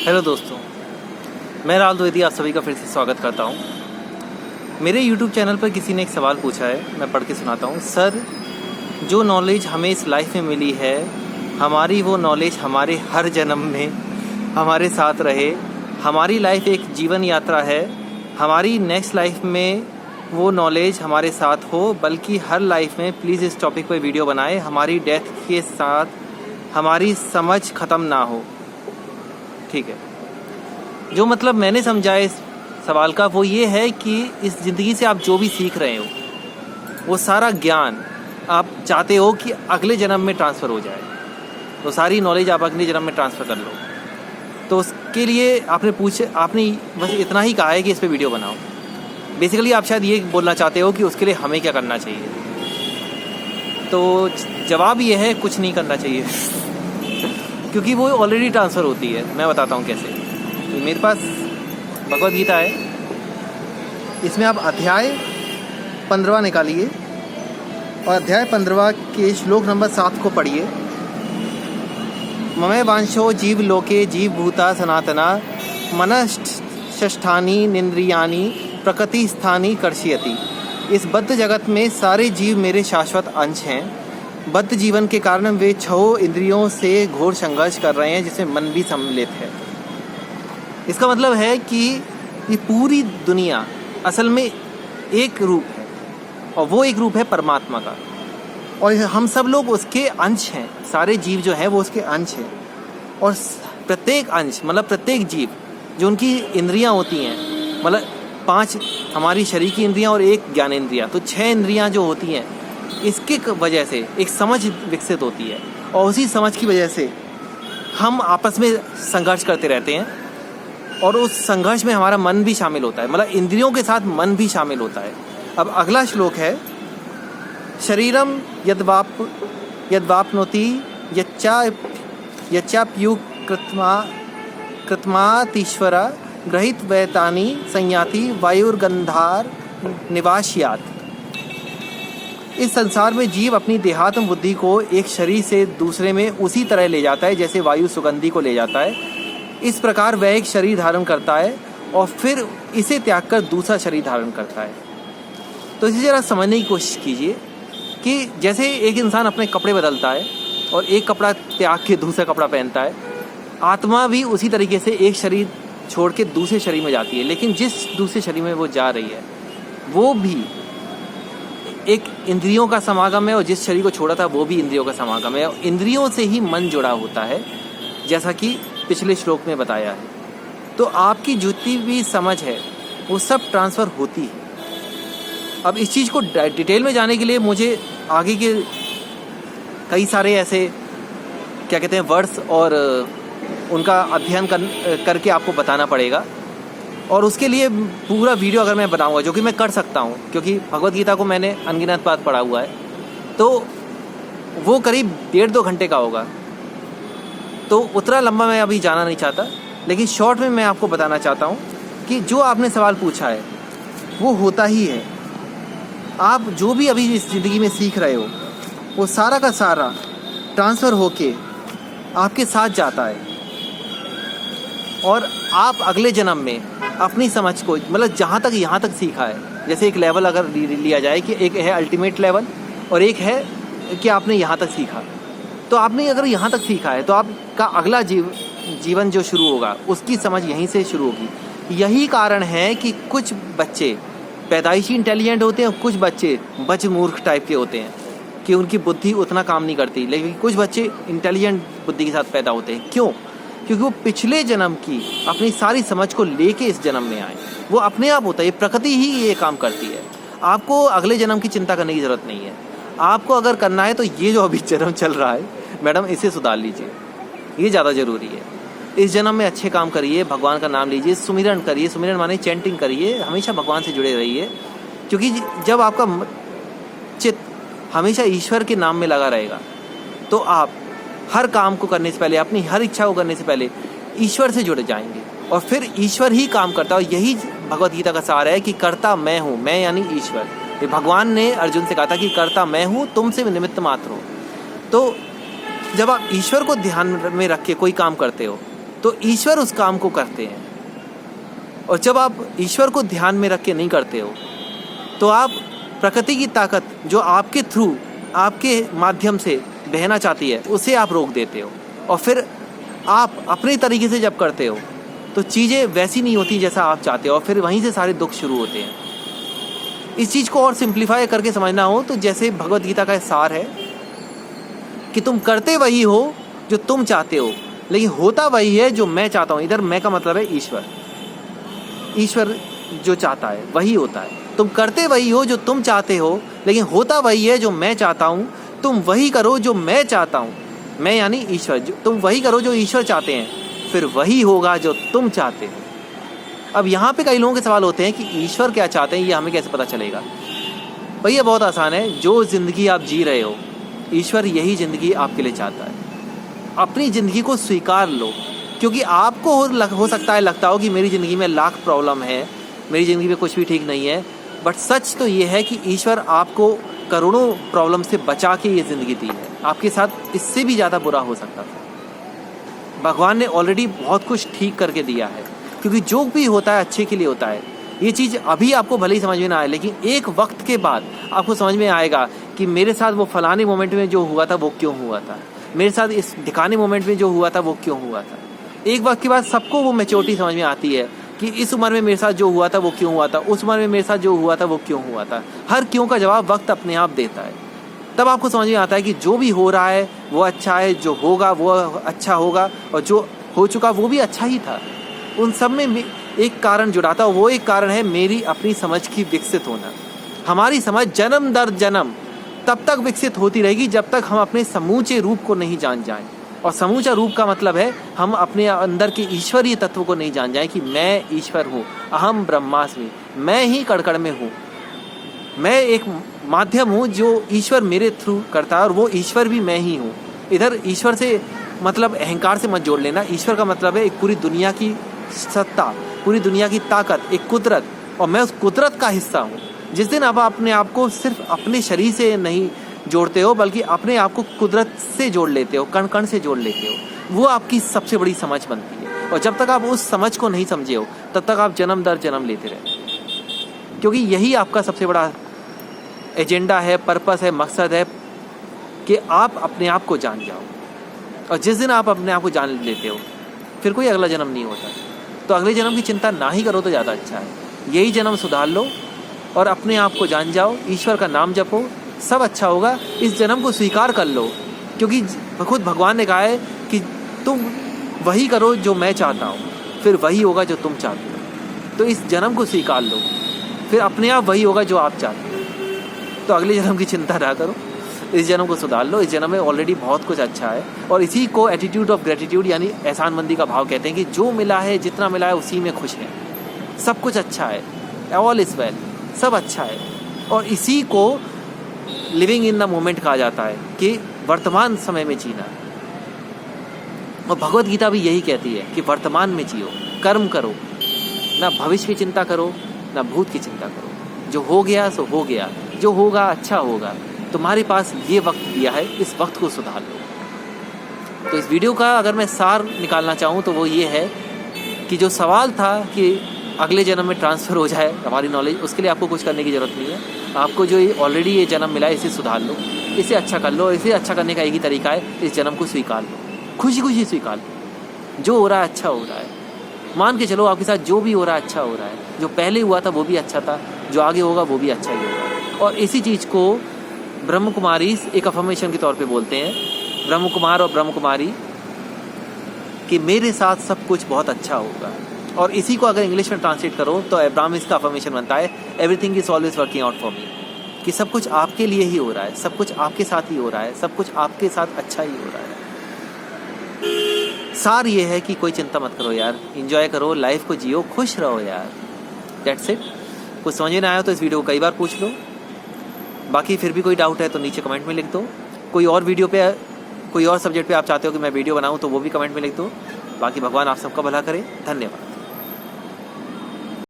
Hello दोस्तों, मैं राहुल द्विवेदी आप सभी का फिर से स्वागत करता हूँ। मेरे YouTube चैनल पर किसी ने एक सवाल पूछा है, मैं पढ़ के सुनाता हूँ। सर, जो नॉलेज हमें इस लाइफ में मिली है, हमारी वो नॉलेज हमारे हर जन्म में हमारे साथ रहे। हमारी लाइफ एक जीवन यात्रा है, हमारी नेक्स्ट लाइफ में वो नॉलेज हमारे साथ हो, बल्कि हर लाइफ में प्लीज़ इस टॉपिक पर वीडियो बनाएं। हमारी डेथ के साथ हमारी समझ ख़त्म ना हो। ठीक है, जो मतलब मैंने समझा इस सवाल का वो ये है कि इस ज़िंदगी से आप जो भी सीख रहे हो वो सारा ज्ञान आप चाहते हो कि अगले जन्म में ट्रांसफ़र हो जाए, वो सारी नॉलेज आप अगले जन्म में ट्रांसफ़र कर लो। तो उसके लिए आपने बस इतना ही कहा है कि इस पर वीडियो बनाओ। बेसिकली आप शायद ये बोलना चाहते हो कि उसके लिए हमें क्या करना चाहिए। तो जवाब ये है, कुछ नहीं करना चाहिए क्योंकि वो ऑलरेडी ट्रांसफ़र होती है। मैं बताता हूँ कैसे। तो मेरे पास भगवद गीता है, इसमें आप अध्याय 15 निकालिए और अध्याय 15 के श्लोक नंबर 7 को पढ़िए। ममे वांशो जीव लोके जीव भूता सनातना मनष्ठानि निन्द्रियानि प्रकृति स्थानी कर्षयति। इस बद्ध जगत में सारे जीव मेरे शाश्वत अंश हैं। बद्ध जीवन के कारण वे 6 इंद्रियों से घोर संघर्ष कर रहे हैं, जिसमें मन भी सम्मिलित है। इसका मतलब है कि ये पूरी दुनिया असल में एक रूप है और वो एक रूप है परमात्मा का, और हम सब लोग उसके अंश हैं। सारे जीव जो है वो उसके अंश हैं, और प्रत्येक अंश मतलब प्रत्येक जीव जो उनकी इंद्रियां होती हैं, मतलब 5 हमारी शरीर की इंद्रियां और 1 ज्ञानेंद्रिया, तो 6 इंद्रियां जो होती हैं, इसके वजह से एक समझ विकसित होती है, और उसी समझ की वजह से हम आपस में संघर्ष करते रहते हैं, और उस संघर्ष में हमारा मन भी शामिल होता है, मतलब इंद्रियों के साथ मन भी शामिल होता है। अब अगला श्लोक है, शरीरम यद्वाप्नोति यच्चाप्यु कृत्मातीश्वर गृहीत वैतानि संयाति वायुर्गंधार निवास्यात्। इस संसार में जीव अपनी देहात्म बुद्धि को एक शरीर से दूसरे में उसी तरह ले जाता है जैसे वायु सुगंधि को ले जाता है। इस प्रकार वह एक शरीर धारण करता है और फिर इसे त्याग कर दूसरा शरीर धारण करता है। तो इसे ज़रा समझने की कोशिश कीजिए कि जैसे एक इंसान अपने कपड़े बदलता है और एक कपड़ा त्याग के दूसरा कपड़ा पहनता है, आत्मा भी उसी तरीके से एक शरीर छोड़ के दूसरे शरीर में जाती है, लेकिन जिस दूसरे शरीर में वो जा रही है वो भी एक इंद्रियों का समागम है, और जिस शरीर को छोड़ा था वो भी इंद्रियों का समागम है, और इंद्रियों से ही मन जुड़ा होता है, जैसा कि पिछले श्लोक में बताया है। तो आपकी जितनी भी समझ है वो सब ट्रांसफ़र होती है। अब इस चीज़ को डिटेल में जाने के लिए मुझे आगे के कई सारे ऐसे क्या कहते हैं वर्ड्स और उनका अध्ययन करके आपको बताना पड़ेगा, और उसके लिए पूरा वीडियो अगर मैं बनाऊंगा, जो कि मैं कर सकता हूं क्योंकि भगवद गीता को मैंने अनगिनत बार पढ़ा हुआ है, तो वो करीब 1.5-2 घंटे का होगा। तो उतना लंबा मैं अभी जाना नहीं चाहता, लेकिन शॉर्ट में मैं आपको बताना चाहता हूं कि जो आपने सवाल पूछा है वो होता ही है। आप जो भी अभी इस ज़िंदगी में सीख रहे हो वो सारा का सारा ट्रांसफ़र होके आपके साथ जाता है, और आप अगले जन्म में अपनी समझ को मतलब जहाँ तक यहाँ तक सीखा है, जैसे एक लेवल अगर लिया जाए कि एक है अल्टीमेट लेवल और एक है कि आपने यहाँ तक सीखा, तो आपने अगर यहाँ तक सीखा है तो आपका अगला जीवन जो शुरू होगा उसकी समझ यहीं से शुरू होगी। यही कारण है कि कुछ बच्चे पैदाइशी इंटेलिजेंट होते हैं और कुछ बच्चे बच मूर्ख टाइप के होते हैं कि उनकी बुद्धि उतना काम नहीं करती, लेकिन कुछ बच्चे इंटेलिजेंट बुद्धि के साथ पैदा होते हैं। क्यों? क्योंकि वो पिछले जन्म की अपनी सारी समझ को लेके इस जन्म में आए। वो अपने आप होता है, ये प्रकृति ही ये काम करती है। आपको अगले जन्म की चिंता करने की ज़रूरत नहीं है। आपको अगर करना है तो ये जो अभी जन्म चल रहा है मैडम, इसे सुधार लीजिए, ये ज़्यादा ज़रूरी है। इस जन्म में अच्छे काम करिए, भगवान का नाम लीजिए, सुमिरन करिए, सुमिरन माने चैंटिंग करिए, हमेशा भगवान से जुड़े रहिए, क्योंकि जब आपका चित्त हमेशा ईश्वर के नाम में लगा रहेगा तो आप हर काम को करने से पहले, अपनी हर इच्छा को करने से पहले ईश्वर से जुड़ जाएंगे, और फिर ईश्वर ही काम करता है। और यही भगवद गीता का सार है कि कर्ता मैं हूँ, मैं यानी ईश्वर। ये भगवान ने अर्जुन से कहा था कि कर्ता मैं हूँ, तुमसे निमित्त मात्र हो। तो जब आप ईश्वर को ध्यान में रख के कोई काम करते हो तो ईश्वर उस काम को करते हैं। और जब आप ईश्वर को ध्यान में रख के नहीं करते हो तो आप प्रकृति की ताकत जो आपके थ्रू, आपके माध्यम से बहना चाहती है, उसे आप रोक देते हो। और फिर आप अपने तरीके से जब करते हो तो चीज़ें वैसी नहीं होती जैसा आप चाहते हो, और फिर वहीं से सारे दुख शुरू होते हैं। इस चीज़ को और सिंप्लीफाई करके समझना हो तो जैसे भगवत गीता का सार है कि तुम करते वही हो जो तुम चाहते हो, लेकिन होता वही है जो मैं चाहता हूँ। इधर मैं का मतलब है ईश्वर। ईश्वर जो चाहता है वही होता है। तुम करते वही हो जो तुम चाहते हो, लेकिन होता वही है जो मैं चाहता हूँ। तुम वही करो जो मैं चाहता हूँ, मैं यानी ईश्वर। तुम वही करो जो ईश्वर चाहते हैं, फिर वही होगा जो तुम चाहते हो। अब यहाँ पे कई लोगों के सवाल होते हैं कि ईश्वर क्या चाहते हैं, ये हमें कैसे पता चलेगा। भैया बहुत आसान है, जो ज़िंदगी आप जी रहे हो ईश्वर यही ज़िंदगी आपके लिए चाहता है। अपनी ज़िंदगी को स्वीकार लो, क्योंकि आपको हो सकता है लगता हो कि मेरी ज़िंदगी में लाख प्रॉब्लम है, मेरी ज़िंदगी में कुछ भी ठीक नहीं है, बट सच तो ये है कि ईश्वर आपको करोड़ों प्रॉब्लम से बचा के ये ज़िंदगी दी है। आपके साथ इससे भी ज़्यादा बुरा हो सकता था। भगवान ने ऑलरेडी बहुत कुछ ठीक करके दिया है, क्योंकि जो भी होता है अच्छे के लिए होता है। ये चीज़ अभी आपको भले ही समझ में ना आए, लेकिन एक वक्त के बाद आपको समझ में आएगा कि मेरे साथ वो फलाने मोमेंट में जो हुआ था वो क्यों हुआ था, मेरे साथ इस दिखाने मोमेंट में जो हुआ था वो क्यों हुआ था। एक वक्त के बाद सबको वो मैच्योरिटी समझ में आती है कि इस उम्र में मेरे साथ जो हुआ था वो क्यों हुआ था, उस उम्र में मेरे साथ जो हुआ था वो क्यों हुआ था। हर क्यों का जवाब वक्त अपने आप देता है। तब आपको समझ में आता है कि जो भी हो रहा है वो अच्छा है, जो होगा वो अच्छा होगा, और जो हो चुका वो भी अच्छा ही था। उन सब में एक कारण जुड़ा था, वो एक कारण है मेरी अपनी समझ की विकसित होना। हमारी समझ जन्म दर जन्म तब तक विकसित होती रहेगी जब तक हम अपने समूचे रूप को नहीं जान जाएं। और समूचा रूप का मतलब है हम अपने अंदर के ईश्वरीय तत्व को नहीं जान जाएं कि मैं ईश्वर हूँ, अहम ब्रह्मास्मि, मैं ही कण में हूँ, मैं एक माध्यम हूँ जो ईश्वर मेरे थ्रू करता है, और वो ईश्वर भी मैं ही हूँ। इधर ईश्वर से मतलब अहंकार से मत जोड़ लेना। ईश्वर का मतलब है एक पूरी दुनिया की सत्ता, पूरी दुनिया की ताकत, एक कुदरत, और मैं उस कुदरत का हिस्सा हूँ। जिस दिन आप अपने आप को सिर्फ अपने शरीर से नहीं जोड़ते हो, बल्कि अपने आप को कुदरत से जोड़ लेते हो, कण कण से जोड़ लेते हो, वो आपकी सबसे बड़ी समझ बनती है। और जब तक आप उस समझ को नहीं समझे हो तब तक आप जन्म दर जन्म लेते रहे, क्योंकि यही आपका सबसे बड़ा एजेंडा है, पर्पस है, मकसद है कि आप अपने आप को जान जाओ। और जिस दिन आप अपने आप को जान लेते हो फिर कोई अगला जन्म नहीं होता। तो अगले जन्म की चिंता ना ही करो तो ज़्यादा अच्छा है। यही जन्म सुधार लो और अपने आप को जान जाओ, ईश्वर का नाम जपो, सब अच्छा होगा। इस जन्म को स्वीकार कर लो, क्योंकि खुद भगवान ने कहा है कि तुम वही करो जो मैं चाहता हूँ, फिर वही होगा जो तुम चाहते हो। तो इस जन्म को स्वीकार लो, फिर अपने आप वही होगा जो आप चाहते हो। तो अगले जन्म की चिंता ना करो, इस जन्म को सुधार लो। इस जन्म में ऑलरेडी बहुत कुछ अच्छा है, और इसी को एटीट्यूड ऑफ ग्रेटिट्यूड यानी एहसानमंदी का भाव कहते हैं कि जो मिला है, जितना मिला है उसी में खुश है, सब कुछ अच्छा है, ऑल इज वेल, सब अच्छा है। और इसी को लिविंग इन द मोमेंट कहा जाता है कि वर्तमान समय में जीना। और भगवत गीता भी यही कहती है कि वर्तमान में जियो, कर्म करो, ना भविष्य की चिंता करो ना भूत की चिंता करो। जो हो गया सो हो गया, जो होगा अच्छा होगा। तुम्हारे पास ये वक्त दिया है, इस वक्त को सुधार लो। तो इस वीडियो का अगर मैं सार निकालना चाहूँ तो वो ये है कि जो सवाल था कि अगले जन्म में ट्रांसफ़र हो जाए हमारी नॉलेज, उसके लिए आपको कुछ करने की ज़रूरत नहीं है। आपको जो ऑलरेडी ये जन्म मिला है इसे सुधार लो, इसे अच्छा कर लो। इसे अच्छा करने का एक ही तरीका है, इस जन्म को स्वीकार लो, खुशी खुशी स्वीकार लो। जो हो रहा है अच्छा हो रहा है, मान के चलो आपके साथ जो भी हो रहा है अच्छा हो रहा है। जो पहले हुआ था वो भी अच्छा था, जो आगे होगा वो भी अच्छा ही होगा। और इसी चीज़ को ब्रह्म कुमारी एक अफर्मेशन के तौर पे बोलते हैं, ब्रह्म कुमार और ब्रह्म कुमारी, कि मेरे साथ सब कुछ बहुत अच्छा होगा। और इसी को अगर इंग्लिश में ट्रांसलेट करो तो अब्राहमिक का अफर्मेशन बनता है, everything is always working out for me, कि सब कुछ आपके लिए ही हो रहा है, सब कुछ आपके साथ ही हो रहा है, सब कुछ आपके साथ अच्छा ही हो रहा है। सार ये है कि कोई चिंता मत करो यार, एंजॉय करो, लाइफ को जियो, खुश रहो यार, दैट्स इट। कुछ समझ में ना आया तो इस वीडियो को कई बार पूछ लो। बाकी फिर भी कोई डाउट है तो नीचे कमेंट में लिख दो। कोई और वीडियो पे, कोई और सब्जेक्ट पे आप चाहते हो कि मैं वीडियो बनाऊं तो वो भी कमेंट में लिख दो। बाकी भगवान आप सबका भला करे। धन्यवाद।